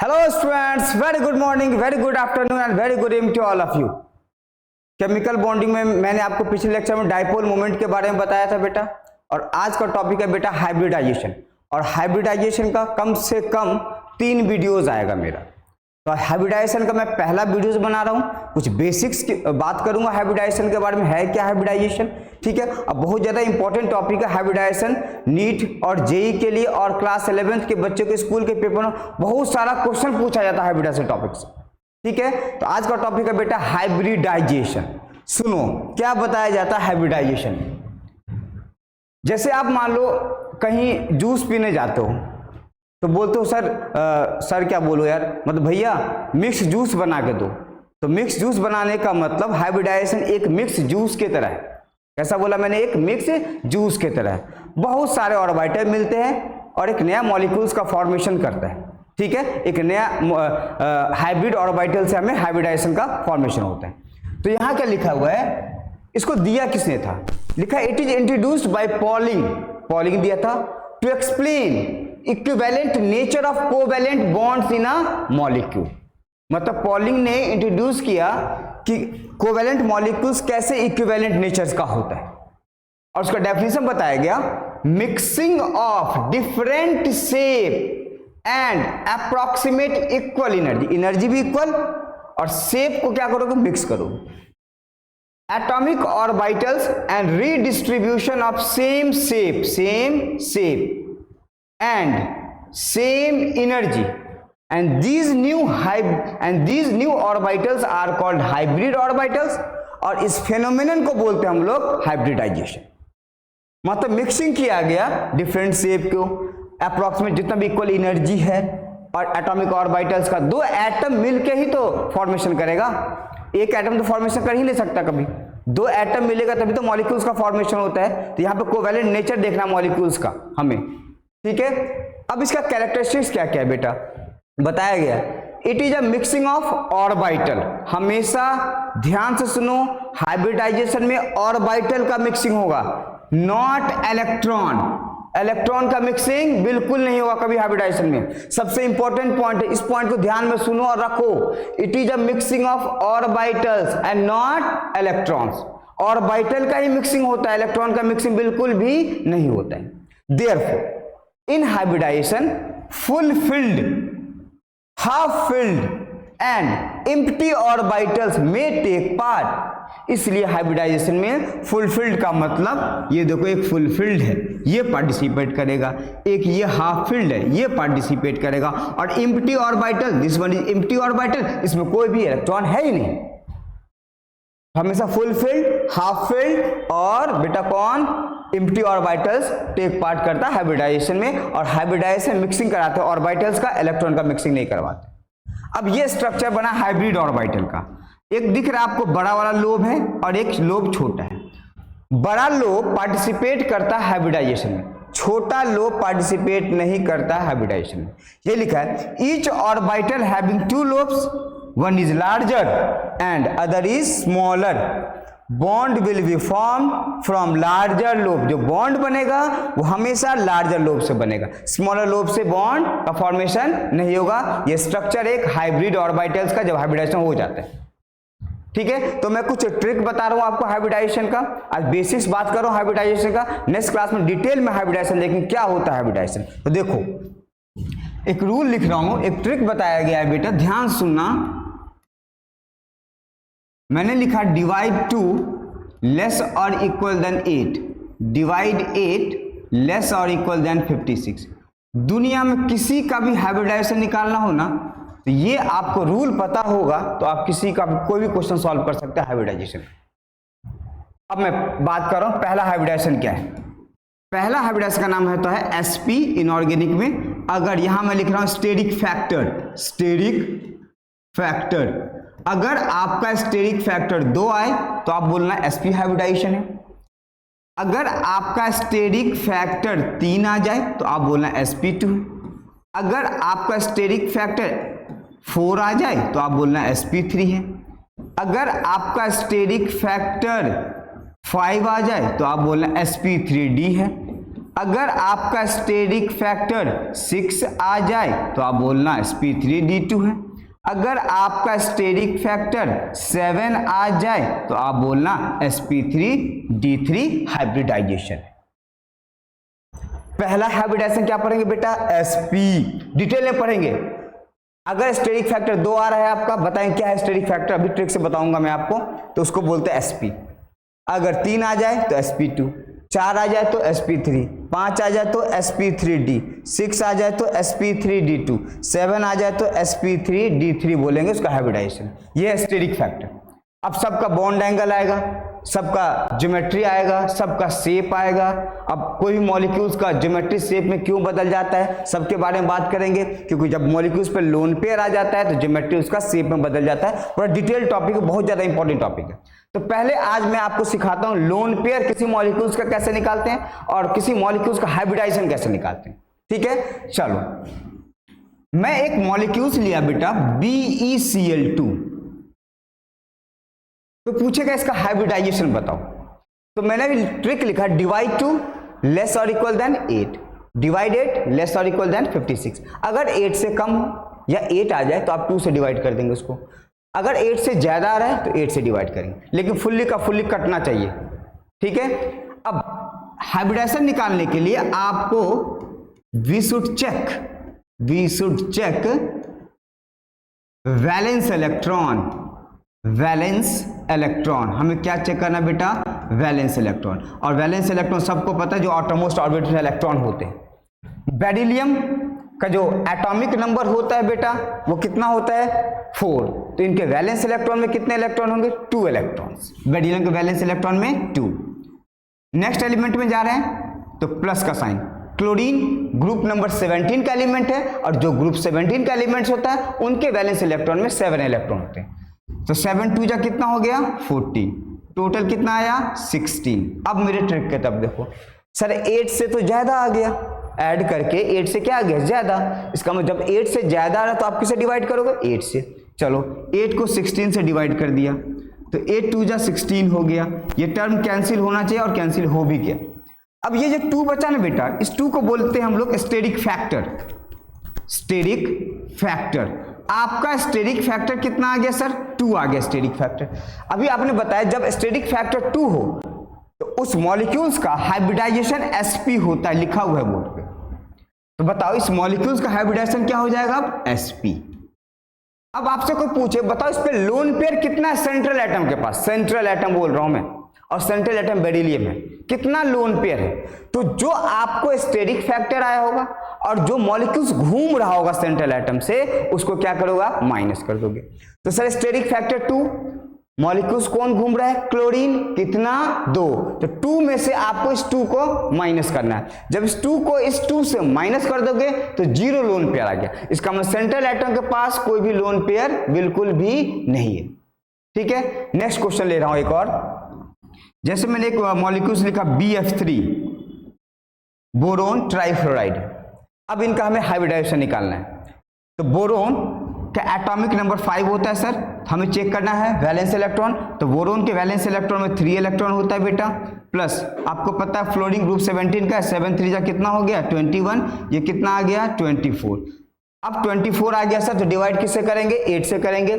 Hello students, very good morning, very good afternoon and very good evening to all of you. Chemical bonding में मैंने आपको पिछले lecture में dipole moment के बारे में बताया था बेटा, और आज का टॉपिक है बेटा हाइब्रिडाइजेशन। और हाइब्रिडाइजेशन का कम से कम 3 वीडियोस आएगा मेरा। तो हाइब्रिडाइजेशन का मैं पहला वीडियोस बना रहा हूँ, कुछ बेसिक्स की बात करूंगा हाइब्रिडाइजेशन के बारे में, है क्या हाइब्रिडाइजेशन, ठीक है। अब बहुत ज़्यादा इंपॉर्टेंट टॉपिक है हाइब्रिडाइजेशन, नीट और जेई के लिए, और क्लास 11th के बच्चों के स्कूल के पेपर में बहुत सारा क्वेश्चन पूछा जाता है हाइब्रिडाइजेशन टॉपिक से, ठीक है। तो आज का टॉपिक है बेटा हाइब्रिडाइजेशन। सुनो क्या बताया जाता है हाइब्रिडाइजेशन में। जैसे आप मान लो कहीं जूस पीने जाते हो तो बोलते हो सर क्या बोलो यार, मतलब भैया मिक्स जूस बना के दो। तो मिक्स जूस बनाने का मतलब हाइब्रिडाइजेशन एक मिक्स जूस के तरह है। कैसा बोला मैंने? एक मिक्स जूस के तरह है। बहुत सारे ऑर्बिटल मिलते हैं और एक नया मॉलिक्यूल्स का फॉर्मेशन करता है, ठीक है। एक नया हाइब्रिड ऑर्बिटल से हमें हाइब्रिडाइजेशन का फॉर्मेशन होता है। तो यहाँ क्या लिखा हुआ है, इसको दिया किसने था? लिखा it is introduced by Pauling. Pauling दिया था to explain equivalent nature of covalent bonds in a molecule. मतलब पॉलिंग ने इंट्रोड्यूस किया कि कोवेलेंट मॉलिक्यूल्स कैसे इक्विवेलेंट नेचर्स का होता है, और उसका डेफिनेशन बताया गया mixing of different shape and approximate equal energy. Energy भी इक्वल और शेप को क्या करोगे? मिक्स करोगे। Atomic orbitals and redistribution of same shape and same energy, and these new orbitals are called hybrid orbitals, और इस फेनोमेनन को बोलते हैं हम लोग हाइब्रिडाइजेशन। मतलब मिक्सिंग किया गया डिफरेंट शेप को, अप्रोक्सीमेट जितना भी इक्वल एनर्जी है, और एटॉमिक ऑर्बिटल्स का 2 एटम मिलके ही तो फॉर्मेशन करेगा। एक एटम तो फॉर्मेशन कर ही नहीं सकता कभी, 2 एटम मिलेगा तभी तो मॉलिक्यूल्स का फॉर्मेशन होता है। तो यहाँ पे कोवेलेंट नेचर देखना मॉलिक्यूल्स का हमें, ठीक है। अब इसका कैरेक्टरिस्टिक्स क्या क्या है बेटा, बताया गया it is a mixing of orbital. हमेशा ध्यान से सुनो, हाइब्रिडाइजेशन में ऑर्बिटल का मिक्सिंग होगा, नॉट इलेक्ट्रॉन। इलेक्ट्रॉन का मिक्सिंग बिल्कुल नहीं होगा कभी हाइब्रिडाइजेशन में। सबसे इंपॉर्टेंट पॉइंट है, इस पॉइंट को ध्यान में सुनो और रखो। It is a mixing of orbitals and not electrons. Orbital का ही मिक्सिंग होता है, इलेक्ट्रॉन का मिक्सिंग बिल्कुल भी नहीं होता है। Therefore in hybridization, full-filled, half-filled and empty orbitals may take part। इसलिए हाइब्रिडाइजेशन में फुलफिल्ड का मतलब, ये देखो एक फुलफिल्ड है ये पार्टिसिपेट करेगा, एक ये हाफ फिल्ड है ये पार्टिसिपेट करेगा, और empty orbital, this one is empty orbital, इसमें कोई भी इलेक्ट्रॉन है ही नहीं। हमेशा फुलफिल्ड, हाफ फिल्ड और बेटा कौन, एम्प्टी ऑर्बिटल्स टेक पार्ट करता है हाइब्रिडाइजेशन में। और हाइब्रिडाइजेशन मिक्सिंग कराते हैं ऑर्बिटल्स का, इलेक्ट्रॉन का मिक्सिंग नहीं करवाते। अब ये स्ट्रक्चर बना हाइब्रिड ऑर्बिटल का। एक दिख रहा है आपको बड़ा वाला लोब है और एक लोब छोटा है। बड़ा लोब पार्टिसिपेट करता है हाइब्रिडाइजेशन में, छोटा लोब पार्टिसिपेट नहीं करता है हाइब्रिडाइजेशन में। ये लिखा है each orbital having 2 lobes, one is larger and other is smaller, bond will be formed from larger lobe। जो बॉन्ड बनेगा वो हमेशा लार्जर लोब से बनेगा, स्मॉलर लोब से बॉन्ड का फॉर्मेशन नहीं होगा। ये स्ट्रक्चर एक हाइब्रिड ऑर्बिटल्स का जब हाइब्रिडाइजेशन हो जाता है, ठीक है। तो मैं कुछ ट्रिक बता रहा हूं आपको हाइब्रिडाइजेशन का, आज बेसिक्स बात कर रहा हूं हाइब्रिडाइजेशन का। नेक्स्ट क्लास में डिटेल में हाइब्रिडाइजेशन देखेंगे क्या होता है हाइब्रिडाइजेशन। तो देखो एक रूल लिख रहा हूं, एक ट्रिक बताया गया है बेटा, ध्यान सुनना। मैंने लिखा डिवाइड 2 लेस और इक्वल देन 8, डिवाइड 8 लेस और इक्वल देन 56। दुनिया में किसी का भी हाइब्रिडाइजेशन निकालना हो ना, तो ये आपको रूल पता होगा तो आप किसी का कोई भी क्वेश्चन सॉल्व कर सकते हैं हाइब्रिडाइजेशन। अब मैं बात कर रहा हूं पहला हाइब्रिडाइजेशन क्या है। पहला हाइब्रिडाइजेशन का नाम होता है एसपी इनऑर्गेनिक में। अगर यहां मैं लिख रहा हूं स्टेरिक फैक्टर, अगर आपका स्टेरिक फैक्टर 2 आए तो आप बोलना sp हाइब्रिडाइजेशन है। अगर आपका स्टेरिक फैक्टर 3 आ जाए तो आप बोलना sp2। अगर आपका स्टेरिक फैक्टर 4 आ जाए तो आप बोलना sp3 है। अगर आपका स्टेरिक फैक्टर 5 आ जाए तो आप बोलना sp3d है। अगर आपका स्टेरिक फैक्टर 6 आ जाए तो आप बोलना sp3d2 है। अगर आपका स्टेरिक फैक्टर 7 आ जाए तो आप बोलना sp3d3 हाइब्रिडाइजेशन है। पहला हाइब्रिडाइजेशन क्या पढ़ेंगे बेटा? sp, डिटेल में पढ़ेंगे। अगर स्टेरिक फैक्टर 2 आ रहा है आपका, बताएं क्या है स्टेरिक फैक्टर, अभी ट्रिक से बताऊंगा मैं आपको, तो उसको बोलते हैं sp। अगर 3 आ जाए तो sp2, 4 आ जाए तो sp3, 5 आ जाए तो sp3d, 6 आ जाए तो sp3d2, 7 आ जाए तो sp3d3 बोलेंगे उसका हाइब्रिडाइजेशन। ये है स्टेरिक फैक्टर। अब सबका बॉन्ड एंगल आएगा, सबका ज्योमेट्री आएगा, सबका शेप आएगा। अब कोई भी मॉलिक्यूल्स का ज्योमेट्री शेप में क्यों बदल जाता है सबके बारे में बात करेंगे, क्योंकि जब मॉलिक्यूल्स पे लोन पेयर आ जाता है तो ज्योमेट्री उसका शेप में बदल जाता है। पूरा डिटेल टॉपिक है, बहुत ज्यादा इंपॉर्टेंट टॉपिक है। तो पहले आज मैं आपको सिखाता हूं लोन पेयर किसी मॉलिक्यूल्स का कैसे निकालते हैं और किसी मॉलिक्यूल्स का हाइब्रिडाइजेशन कैसे निकालते हैं। ठीक है, चलो मैं एक मॉलिक्यूल्स लिया बेटा BeCl2, तो पूछेगा इसका हाइब्रिडाइजेशन बताओ। तो मैंने भी ट्रिक लिखा, डिवाइड 2 लेस और इक्वल देन 8, डिवाइड 8 लेस और इक्वल देन 56। अगर 8 से कम या 8 आ जाए तो आप 2 से डिवाइड कर देंगे उसको। अगर 8 से ज्यादा आ रहा है तो 8 से डिवाइड करेंगे, लेकिन फुल्ली का फुल्ली कटना चाहिए। ठीक है, अब हाइब्रिडाइजेशन निकालने के लिए आपको we should check valence electron. Valence electron हमें क्या चेक करना बेटा? Valence electron. और वैलेंस इलेक्ट्रॉन सबको पता है जो ऑटोमोस्ट ऑर्बिटल इलेक्ट्रॉन होते हैं। बेरिलियम का जो एटॉमिक नंबर होता है बेटा वो कितना होता है? 4। तो इनके वैलेंस इलेक्ट्रॉन में कितने इलेक्ट्रॉन होंगे? 2 इलेक्ट्रॉन्स। बेरिलियम के वैलेंस इलेक्ट्रॉन में 2। नेक्स्ट एलिमेंट में जा रहे हैं तो प्लस का साइन। क्लोरीन ग्रुप नंबर 17 का एलिमेंट है और जो ग्रुप 17 का एलिमेंट्स होता है उनके वैलेंस इलेक्ट्रॉन में 7 इलेक्ट्रॉन होते हैं। तो 7 2 जा कितना हो गया? 40। टोटल कितना आया? 16। अब मेरे ट्रिक के तब देखो सर 8 से तो ज्यादा आ गया, ऐड करके 8 से क्या आ गया? ज्यादा। इसका मतलब जब 8 से ज्यादा आ रहा तो आप किसे डिवाइड करोगे? 8 से। चलो 8 को 16 से डिवाइड कर दिया तो 8 2 जा 16 हो गया। ये टर्म कैंसिल होना चाहिए और कैंसिल हो भी गया। अब ये जो 2 बचा ना बेटा, इस 2 को बोलते हैं हम लोग स्टेरिक फैक्टर। Steric factor. आपका स्टेरिक फैक्टर कितना आ गया सर? 2 आ गया स्टेरिक फैक्टर। अभी आपने बताया जब स्टेरिक फैक्टर 2 हो तो उस मॉलिक्यूल्स का हाइब्रिडाइजेशन sp होता है, लिखा हुआ है बोर्ड पे। तो बताओ इस मॉलिक्यूल्स का हाइब्रिडाइजेशन क्या हो जाएगा? अब sp। अब आपसे कोई पूछे बताओ इस पे लोन पेयर कितना है सेंट्रल एटम के पास? सेंट्रल एटम बोल रहा हूं मैं, और सेंट्रल एटम बेरिलियम है। कितना लोन पेयर है? तो जो आपको स्टेरिक फैक्टर आया होगा और जो मॉलिक्यूल्स घूम रहा होगा सेंट्रल एटम से उसको क्या करोगे? माइनस कर दोगे। तो सर स्टेरिक फैक्टर 2, मॉलिक्यूल्स कौन घूम रहा है? क्लोरीन। कितना? 2। तो 2 में से आपको इस 2 को माइनस करना है। जब इस 2 को इस 2 से माइनस कर दोगे तो 0 लोन पेयर आ गया। इसका मतलब सेंट्रल एटम के पास कोई भी लोन पेयर बिल्कुल भी नहीं है। ठीक है, नेक्स्ट क्वेश्चन ले रहा हूं एक और। जैसे मैंने एक मॉलिक्यूल्स लिखा BF3, बोरोन ट्राइफ्लोराइड। अब इनका हमें हाइब्रिडाइजेशन निकालना है। तो बोरोन का एटॉमिक नंबर 5 होता है सर, हमें चेक करना है वैलेंस इलेक्ट्रॉन। तो बोरोन के वैलेंस इलेक्ट्रॉन में 3 इलेक्ट्रॉन होता है बेटा। प्लस आपको पता है फ्लोरीन ग्रुप 17 का है, 7 3 जा कितना हो गया? 21। ये कितना आ गया? 24। अब 24 आ गया सर, तो डिवाइड किससे करेंगे? 8 से करेंगे।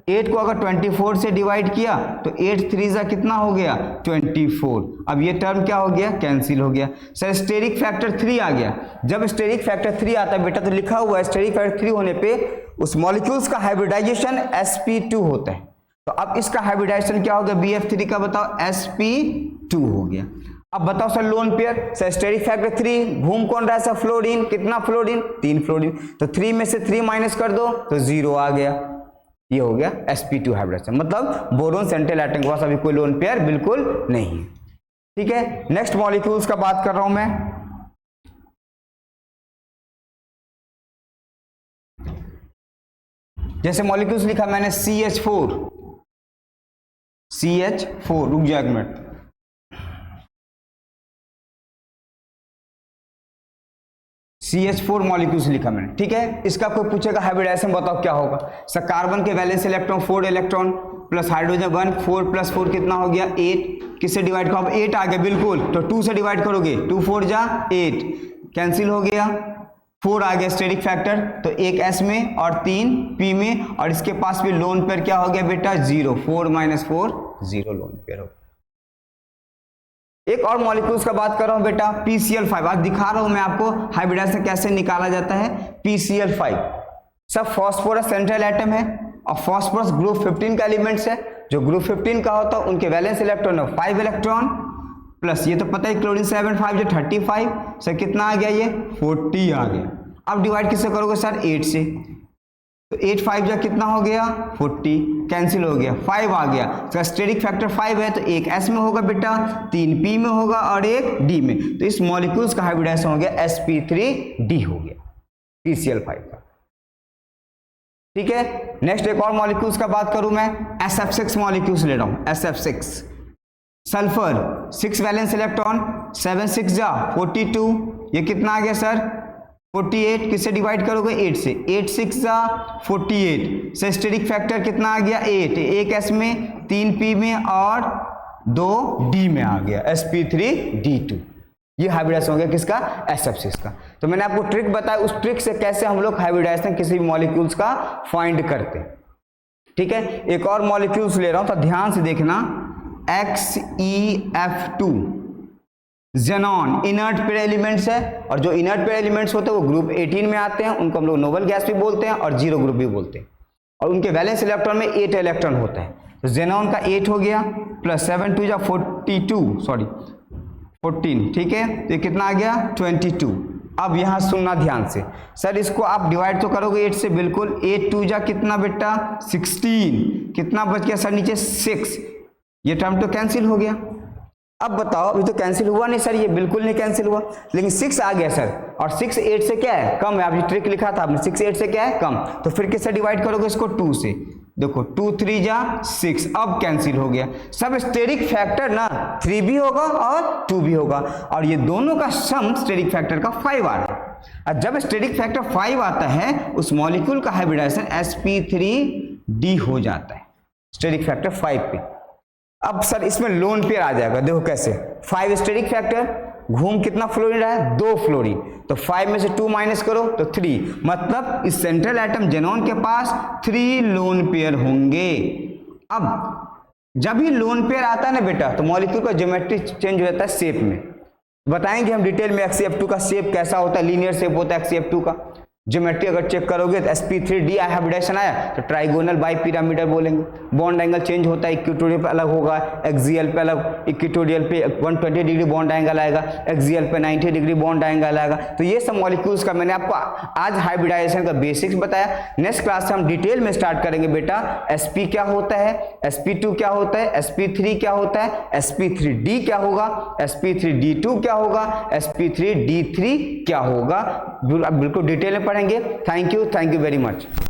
8 को अगर 24 से डिवाइड किया तो 8 3 जा कितना हो गया? 24। अब ये टर्म क्या हो गया? कैंसिल हो गया। सर स्टेरिक फैक्टर 3 आ गया। जब स्टेरिक फैक्टर 3 आता है बेटा तो लिखा हुआ है स्टेरिक फैक्टर 3 होने पे उस मॉलिक्यूल्स का हाइब्रिडाइजेशन sp2 होता है। तो अब इसका हाइब्रिडाइजेशन क्या हो गया? BF3 का बताओ? sp2 हो गया। अब बताओ sir lone pair. Sir steric factor 3 घूम कौन रहा है सर? फ्लोरीन। कितना फ्लोरीन? 3 फ्लोरीन। तो 3 में से 3 माइनस कर दो तो 0 आ गया। ये हो गया sp2 हाइब्रिडाइजेशन। मतलब बोरोन सेंट्रल एटम के पास अभी कोई लोन पेयर बिल्कुल नहीं है। ठीक है, नेक्स्ट मॉलिक्यूल्स का बात कर रहा हूं मैं। जैसे मॉलिक्यूल्स लिखा मैंने CH4। रुक जाओ एक मिनट। CH4 मॉलिक्यूल्स लिखा मैंने, ठीक है। इसका कोई पूछेगा हाइब्रिडाइजेशन बताओ क्या होगा। सर कार्बन के valence electron 4 electron plus hydrogen 1, 4 plus 4 कितना हो गया 8। किससे डिवाइड करो, 8 आ गया बिल्कुल, तो 2 से डिवाइड करोगे, 2 4 जा 8, कैंसिल हो गया। 4 आ गया स्टेरिक फैक्टर, तो एक S में और 3 P में, और इसके पास भी लोन पेयर क्या हो गया बेटा 0, 4 - 4 0 लोन पेयर हो। एक और मॉलिक्यूल्स का बात कर रहा हूं बेटा, PCl5। आज दिखा रहा हूं मैं आपको हाइब्रिडाइजेशन कैसे निकाला जाता है। PCl5 सब फॉस्फोरस सेंट्रल एटम है, और फॉस्फोरस ग्रुप 15 का एलिमेंट्स है। जो ग्रुप 15 का होता है उनके वैलेंस इलेक्ट्रॉन है 5 इलेक्ट्रॉन, प्लस ये तो पता है क्लोरीन 7 5 जो 35, सर कितना आ गया ये 40 आ गया। अब डिवाइड किससे करोगे सर 8 से, तो 8 5 जा कितना हो गया 40, कैंसिल हो गया, 5 आ गया। तो स्टेरिक फैक्टर 5 है, तो एक S में होगा बेटा, 3 P में होगा और एक D में। तो इस मॉलिक्यूल्स का हाइब्रिडाइजेशन हो गया sp3d हो गया PCl5 का, ठीक है। नेक्स्ट एक और मॉलिक्यूल्स का बात करूं मैं, SF6 मॉलिक्यूल्स ले रहा हूं। SF6 सल्फर 6 वैलेंस इलेक्ट्रॉन, 7 6 जा 42, ये कितना आ गया सर 48। किससे डिवाइड करोगे 8 से, 8 6 जा 48। से स्टेरिक फैक्टर कितना आ गया 8, एक S में 3 P में और 2 D में आ गया sp3d2। ये हाइब्रिडाइजेशन हो गया किसका SF6 का। तो मैंने आपको ट्रिक बताया, उस ट्रिक से कैसे हम लोग हाइब्रिडाइजेशन किसी भी मॉलिक्यूल्स का फाइंड करते हैं, ठीक है। एक और मॉलिक्यूल्स ले रहा हूं तो ध्यान से देखना, XeF2 xenon inert pair elements है, और जो इनर्ट पेयर एलिमेंट्स होते हैं वो ग्रुप 18 में आते हैं, उनको हम लोग नोबल गैस भी बोलते हैं और जीरो ग्रुप भी बोलते हैं, और उनके वैलेंस इलेक्ट्रॉन में 8 इलेक्ट्रॉन होता है। तो जेनॉन का 8 हो गया, प्लस 7 2 जा 42, सॉरी 14, ठीक है। तो ये कितना आ गया 22। अब यहाँ सुनना ध्यान से, सर इसको आप डिवाइड तो करोगे 8 से, बिल्कुल 8 2 जा कितना बेटा 16, कितना बच गया सर नीचे 6, ये टर्म तो कैंसिल हो गया। अब बताओ, अभी तो कैंसिल हुआ नहीं सर, ये बिल्कुल नहीं कैंसिल हुआ, लेकिन 6 आ गया सर, और 6 8 से क्या है कम है। अभी ट्रिक लिखा था आपने, 6 8 से क्या है कम, तो फिर किससे डिवाइड करोगे इसको 2 से, देखो 2 3 जा 6, अब कैंसिल हो गया। सब स्टेरिक फैक्टर ना 3 भी होगा और 2 भी होगा, और ये दोनों का सम स्टेरिक फैक्टर का 5 आ रहा है। और जब स्टेरिक फैक्टर 5 आता है उस मॉलिक्यूल का हाइब्रिडाइजेशन sp3d हो जाता है स्टेरिक फैक्टर 5 पे। अब सर इसमें लोन पेयर आ जाएगा, देखो कैसे, 5 स्टेरिक फैक्टर, घूम कितना फ्लोरीन रहा है 2 फ्लोरीन, तो 5 में से 2 माइनस करो तो 3, मतलब इस सेंट्रल एटम जेनॉन के पास 3 लोन पेयर होंगे। अब जब ही लोन पेयर आता है ना बेटा, तो मॉलिक्यूल का ज्योमेट्री चेंज हो जाता है शेप में। बताएंगे हम डिटेल में XeF2 का शेप कैसा होता है, लीनियर शेप होता है XeF2 का। ज्योमेट्री अगर चेक करोगे तो sp3d हाइब्रिडाइजेशन आया तो ट्राइगोनल बाई पिरामिडल बोलेंगे। बॉन्ड एंगल चेंज होता है, इक्वेटोरियल पे अलग होगा, एक्सियल पे अलग, इक्वेटोरियल पे 120 डिग्री बॉन्ड एंगल आएगा, एक्सियल पे 90 डिग्री बॉन्ड एंगल आएगा। तो ये सब मॉलिक्यूल्स का मैंने आपको आज हाइब्रिडाइजेशन का बेसिक्स बताया। नेक्स्ट क्लास से हम डिटेल में स्टार्ट करेंगे बेटा, sp क्या होता है, sp2 क्या होता है, sp3 क्या होता है, sp3d क्या होगा, sp3d2 क्या होगा, sp3d3 क्या होगा, बिल्कुल डिटेल में पढ़ेंगे। Thank you very much.